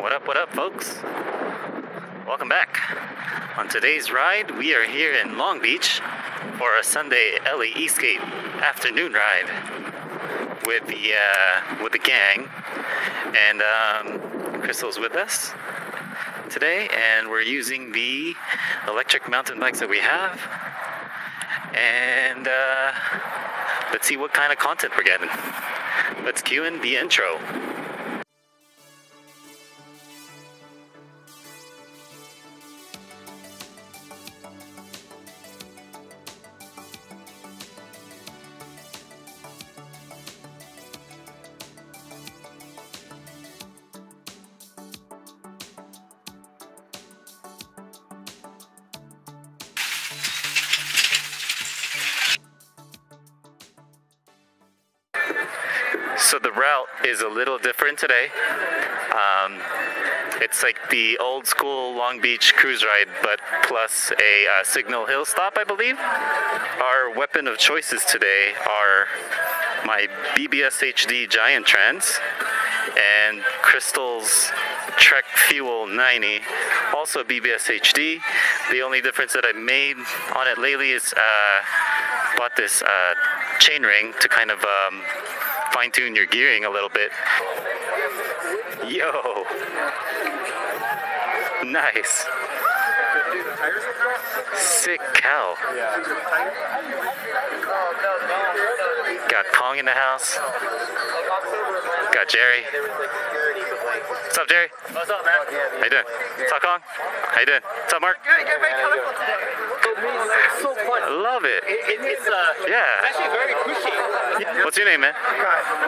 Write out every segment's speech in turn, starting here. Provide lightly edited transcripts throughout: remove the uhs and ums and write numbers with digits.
What up, folks? Welcome back. On today's ride, we are here in Long Beach for a Sunday LAESK8 afternoon ride with the gang, and Crystal's with us today, and we're using the electric mountain bikes that we have, and let's see what kind of content we're getting. Let's cue in the intro. So the route is a little different today. It's like the old school Long Beach cruise ride, but plus a Signal Hill stop, I believe. Our weapon of choices today are my bbshd Giant Trans and Crystal's Trek Fuel 90, also bbshd. The only difference that I made on it lately is bought this chain ring to kind of fine-tune your gearing a little bit. Yo! Nice. Sick cow. Got Kong in the house. Got Jerry. What's up, Jerry? What's up, man? How you doing? What's up, Kong? How you doing? What's up, Mark? Good, you get very colorful today. It's so fun. I love it. It's Yeah. actually very cushy. What's your name, man?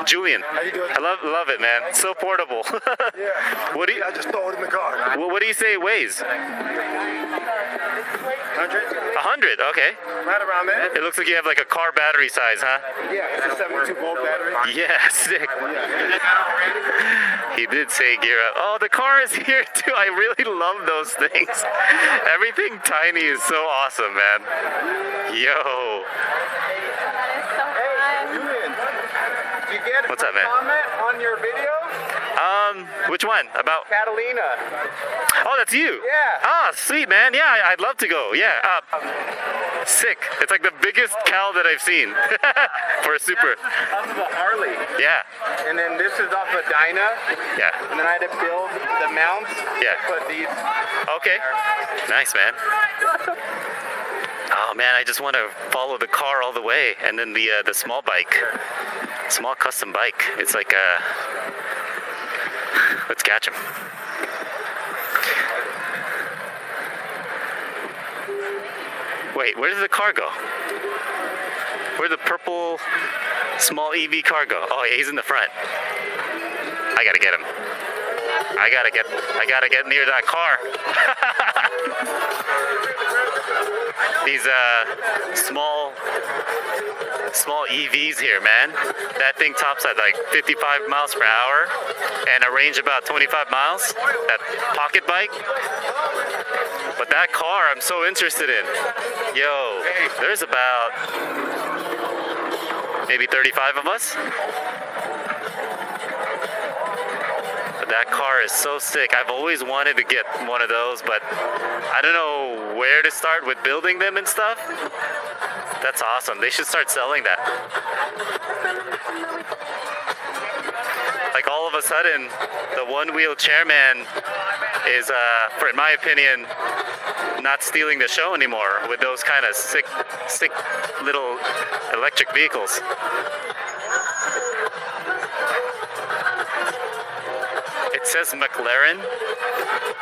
Julian. How you doing? I love it, man. It's so portable. Yeah. What do you? I just throw it in the car. What do you say it weighs? 100? 100. Okay. Right around there. It looks like you have like a car battery size, huh? Yeah, it's a 72 volt battery. Yeah, sick. He did say gear up. Oh, the car is here too. I really love those things. Everything tiny is so awesome, man. Yo. Julian, did you get What's up, man? comment on your video? Which one? About? Catalina. Oh, that's you. Yeah. Ah, sweet, man. Yeah, I'd love to go. Yeah. Sick. It's like the biggest cow that I've seen for a super. Off of a Harley. Yeah. And then this is off a Dyna. Yeah. And then I had to build the mounts. Yeah. Put these. Okay. Nice, man. Oh man, I just want to follow the car all the way, and then the small bike, small custom bike. It's like let's catch him. Wait, where does the car go? Where'd the purple small EV car go? Oh, yeah, he's in the front. I gotta get him. I gotta get near that car. These small EVs here, man. That thing tops at like 55 miles per hour and a range about 25 miles. That pocket bike. But that car I'm so interested in. Yo, there's about maybe 35 of us. But that car is so sick. I've always wanted to get one of those, but I don't know where to start with building them and stuff. That's awesome. They should start selling that. Like all of a sudden, the one-wheel chairman is, in my opinion, not stealing the show anymore with those kind of sick little electric vehicles. It says Mclaren.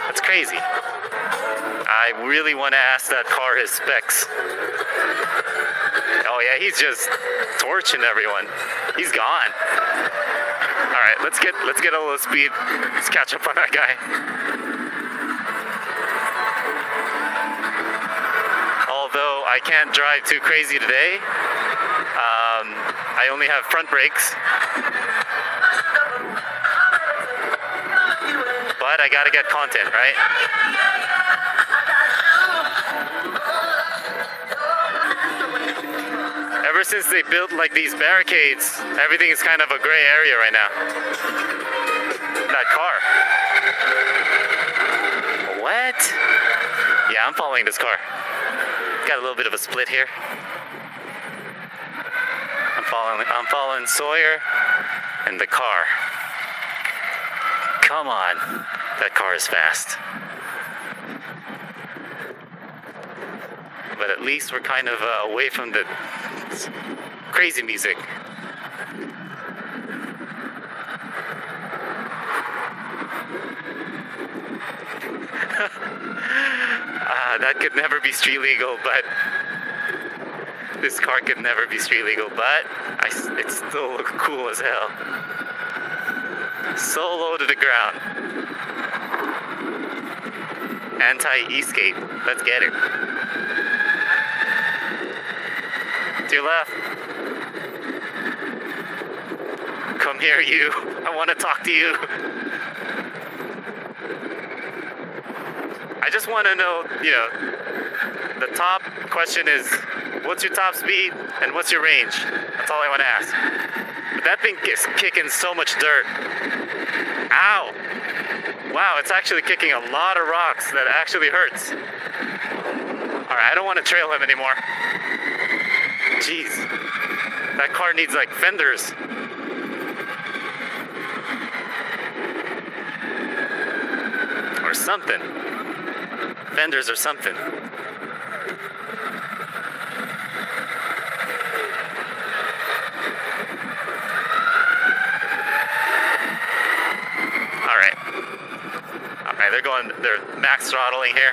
That's crazy. I really want to ask that car his specs. Oh yeah, he's just torching everyone. He's gone. All right, let's get a little speed. Let's catch up on that guy. Although I can't drive too crazy today, I only have front brakes. But I gotta get content, right? Ever since they built like these barricades, everything is kind of a gray area right now. That car. What? Yeah, I'm following this car. Got a little bit of a split here. I'm following Sawyer and the car. Come on. That car is fast. But at least we're kind of away from the crazy music. That could never be street legal, but this car could never be street legal, but it still looks cool as hell. So low to the ground. Anti-e-skate. Let's get it. To your left. Come here, you. I want to talk to you. I just want to know, the top question is, what's your top speed and what's your range? That's all I want to ask. But that thing is kicking so much dirt. Ow! Wow, it's actually kicking a lot of rocks. That actually hurts. Alright, I don't want to trail him anymore. Jeez. That car needs like fenders. Or something. Fenders or something. Alright, they're max throttling here.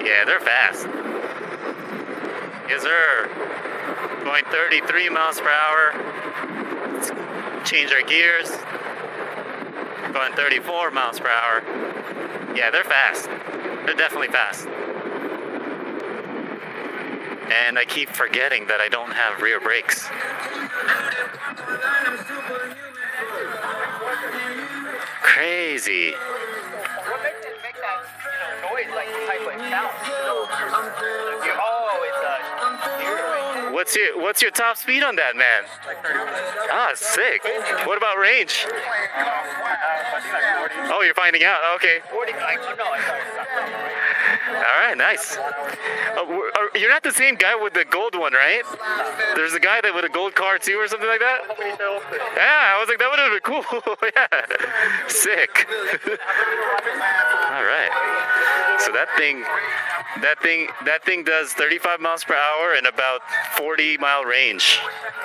Yeah, they're fast. Yes, sir. Going 33 miles per hour. Let's change our gears. Going 34 miles per hour. Yeah, they're fast. They're definitely fast. And I keep forgetting that I don't have rear brakes. Crazy. What makes it make that noise, like type of sound? What's your top speed on that, man? Ah, sick. What about range? Oh, you're finding out. Okay. All right, nice. You're not the same guy with the gold one, right? There's a guy that with a gold car too, or something like that. Yeah, I was like, that would have been cool. Yeah, sick. All right. So that thing does 35 miles per hour and about 40-mile range,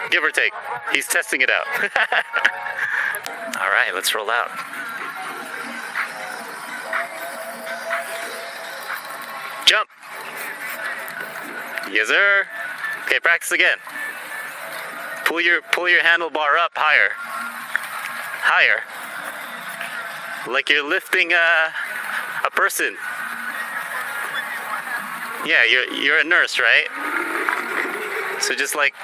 give or take. He's testing it out. All right, let's roll out. Jump. Yes, sir. Okay, practice again. Pull your handlebar up higher. Higher. Like you're lifting a person. Yeah, you're a nurse, right? So just like,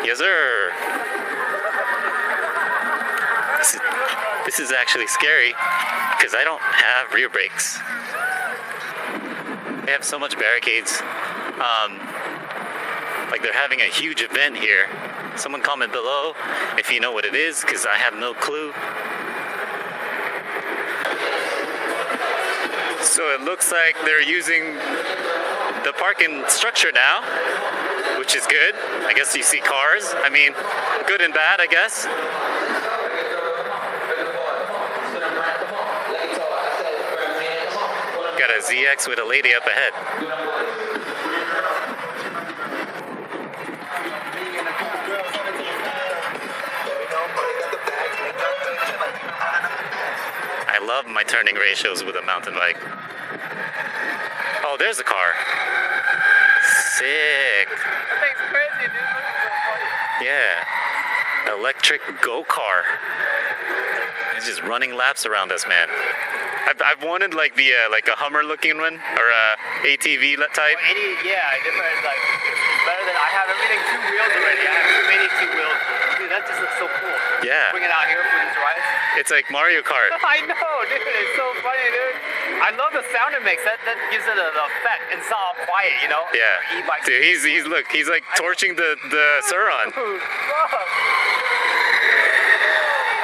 yes, sir. This is actually scary because I don't have rear brakes. They have so much barricades. Like they're having a huge event here. Someone comment below if you know what it is, because I have no clue. So it looks like they're using the parking structure now, which is good. I guess you see cars. I mean, good and bad, I guess. Got a ZX with a lady up ahead. I love my turning ratios with a mountain bike. Oh, there's a car. Sick. That thing's crazy, dude. Look at Yeah. Electric go-kart. It's just running laps around us, man. I've wanted like a Hummer looking one or a ATV type. different, like better than I have everything 2 wheels already. I have too many 2 wheels. Dude, that just looks so cool. Yeah. Bring it out here for these rides. It's like Mario Kart. I know, dude. It's so funny, dude. I love the sound it makes. That gives it the effect. And it's all quiet, you know? Yeah. E-bike. Dude, he's like torching the surron. Dude, bro.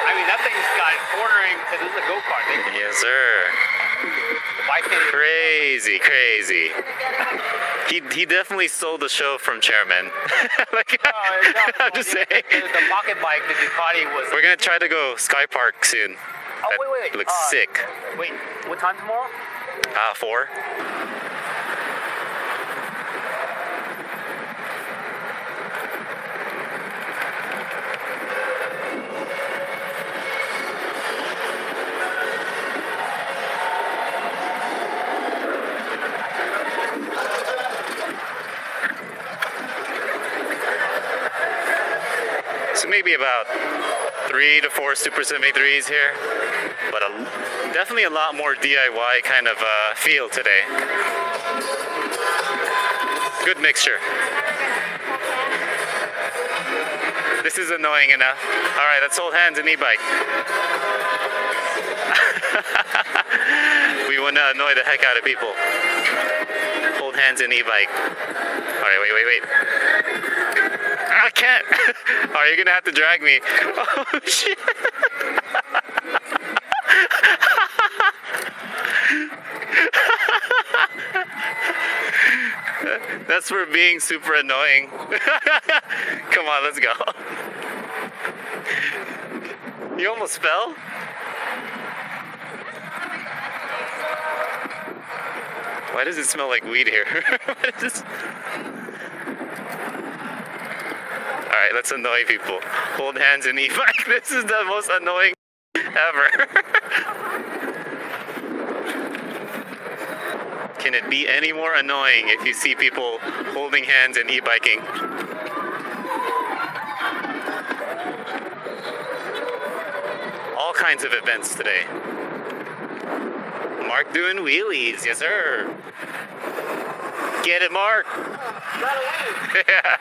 I mean, that thing's got cornering because this is a go-kart. Yes, sir. The bike thing is Crazy. He definitely stole the show from Chairman. Like, I'm just saying. The pocket bike, the Ducati was. We're gonna try to go Sky Park soon. Oh, wait. That looks sick. Wait, what time tomorrow? 4. So maybe about 3 to 4 Super 73s here, but definitely a lot more DIY kind of feel today. Good mixture. This is annoying enough. All right, let's hold hands in E-Bike. We want to annoy the heck out of people. Hold hands in E-Bike. All right, wait. I can't. Are you gonna have to drag me? Oh shit. That's for being super annoying. Come on, let's go. You almost fell? Why does it smell like weed here? What is this? Alright, let's annoy people. Hold hands in E-Bike. This is the most annoying ever. Can it be any more annoying if you see people holding hands and e-biking? All kinds of events today. Mark doing wheelies, yes sir. Get it, Mark? Yeah.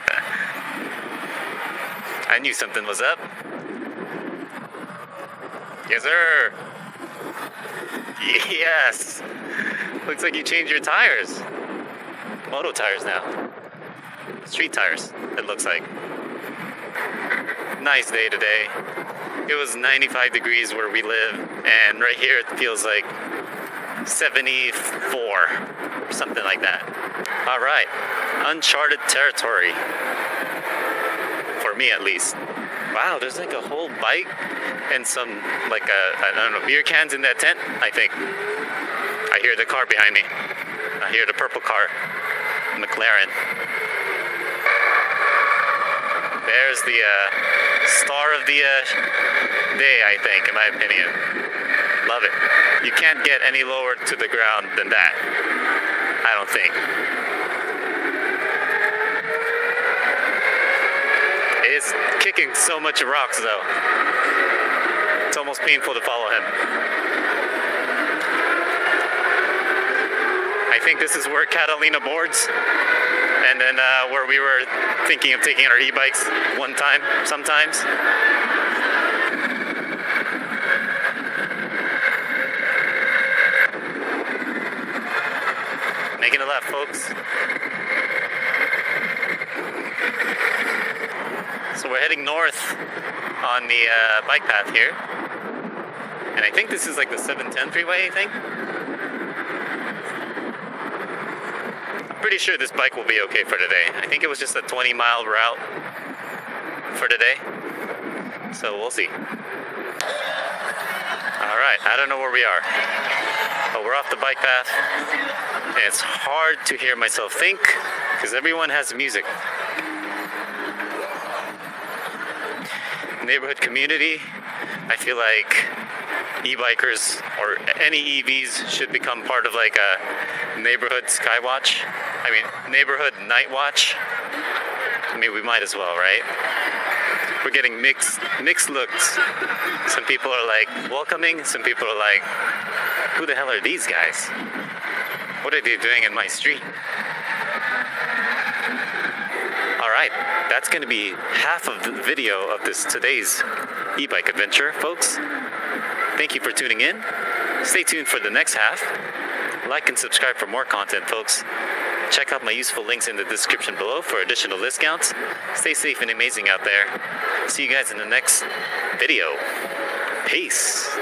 I knew something was up. Yes sir. Yes. Looks like you changed your tires. Moto tires now. Street tires, it looks like. Nice day today. It was 95 degrees where we live, and right here it feels like 74, something like that. All right, uncharted territory. For me at least. Wow, there's like a whole bike and some, like I don't know, beer cans in that tent, I think. I hear the car behind me. I hear the purple car, Mclaren. There's the star of the day, I think, in my opinion. Love it. You can't get any lower to the ground than that, I don't think. It's kicking so much rocks, though. It's almost painful to follow him. I think this is where Catalina boards, and then where we were thinking of taking our e-bikes one time, sometimes. Making a left, folks. So we're heading north on the bike path here. And I think this is like the 710 freeway, I think. I'm pretty sure this bike will be okay for today. I think it was just a 20-mile route for today. So we'll see. All right, I don't know where we are. But we're off the bike path. And it's hard to hear myself think because everyone has music. Neighborhood community, I feel like e-bikers or any EVs should become part of like a neighborhood neighborhood night watch. I mean, we might as well, right? We're getting mixed looks. Some people are like welcoming, some people are like, who the hell are these guys? What are they doing in my street? right, that's going to be half of the video of today's e-bike adventure, folks. Thank you for tuning in. Stay tuned for the next half. Like and subscribe for more content, folks. Check out my useful links in the description below for additional discounts. Stay safe and amazing out there. See you guys in the next video. Peace.